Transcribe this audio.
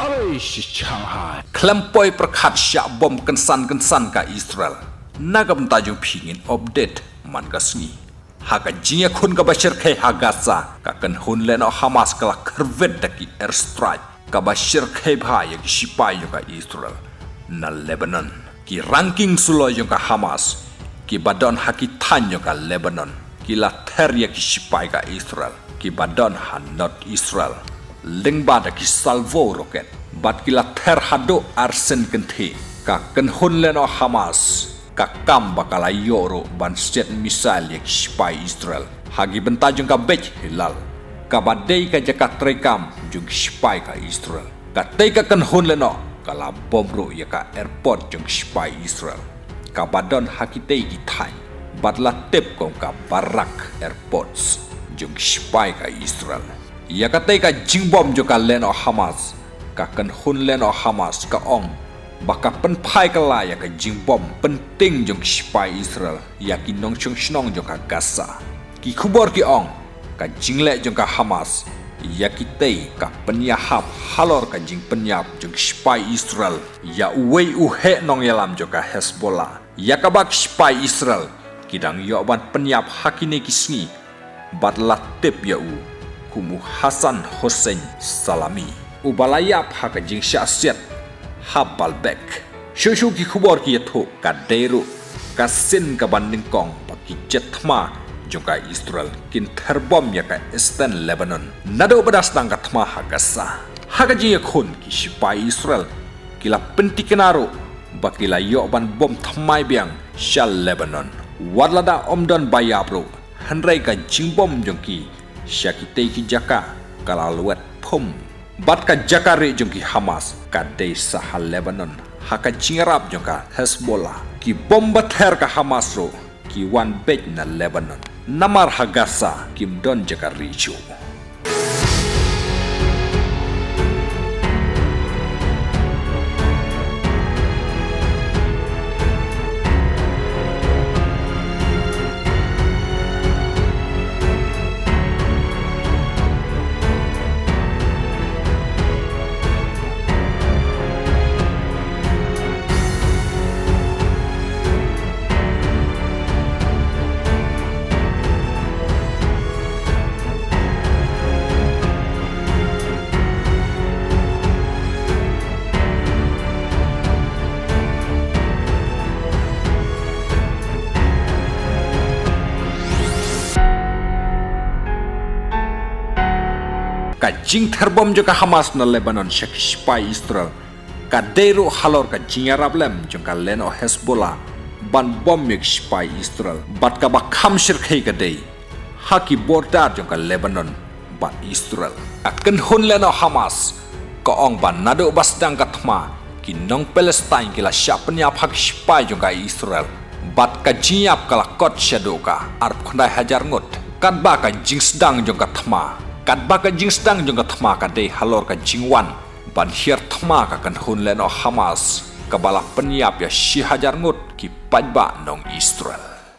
Hari Shanghai Klempoi perkat syak bom kynsan ka Israel. Naga bentajung pingin update man ka sngi. Haga jinga kun ka bashir kai Gaza ka kan hun leno Hamas kala khyrwit daki airstrike ka bashir kai bhaya ki sipai ka Israel na Lebanon ki ranking sulo yung ka Hamas ki badon haki tanyo ka Lebanon ki la terya ki sipai ka Israel ki badon ha not Israel lingbada ki salvo roket bat ki la ter hado arsen kenti ka kan hun leno Hamas ka kamba kala yoro ban set misal yak sipai Israel hagi bentajung ka bej hilal ka badai ka jakat trekam jung sipai ka Israel ka tei ka kan hun leno kala bomro ya ka airport jung sipai Israel ka badon hakitei ki thai batla tep kong ka barak airports jung sipai ka Israel ya ka tei ka jingbom jung ka leno Hamas ka kan hun leno Hamas ka ong baka penpai kala ya ka jingbom penting jong sipai Israel ya ki nong chung snong jong ka Gaza ki khubor ki ong ka jingle jong ka Hamas ya ki tei ka penyahap halor ka jing penyap jong sipai Israel ya uwei uhe nong yalam jong ka Hezbollah ya ka bak sipai Israel kidang yo ban penyap hakine kisngi batla tep ya u kumu Hasan Hussein Salami ubalayap haka jing syasiat habal bek shushu ki khubor ki yatho ka deiru ka sin ka banding kong paki jetma jongka Israel kin terbom ya ka Eastern Lebanon nado badas tang ka thma ha Gaza haga ji khun ki sipai Israel kila penti kenaro bakila yo ban bom thmai biang shal Lebanon wadlada omdon bayapro hanrai ka jingbom jongki syakite ki jaka kala luat phum bat ka jakare jongki Hamas ka desa hal Lebanon haka jingarap jongka Hezbollah ki bomba ther ka Hamas ro ki wan bej na Lebanon namar ha Gaza kim don jaka richu ka jing terbom joka Hamas na Lebanon syaki sipai Israel ka deiru halor ka jingarap lem jongka leno Hezbollah ban bom mek sipai Israel bat ka bakham shirkai ka dei haki border jongka Lebanon bat Israel akan hun leno Hamas ka ong ban nado basdang ka thma ki nong Palestine kila syapnya hak sipai jongka Israel bat ka jiap kala kot shadoka arp khandai hajar ngot kat ba ka jing sedang jongka thma kat baka jing sedang jong ka thma ka dei halor ka jingwan ban hiar thma ka kan hun leno Hamas ka bala penyap ya 1000 ngut ki pajba nong Israel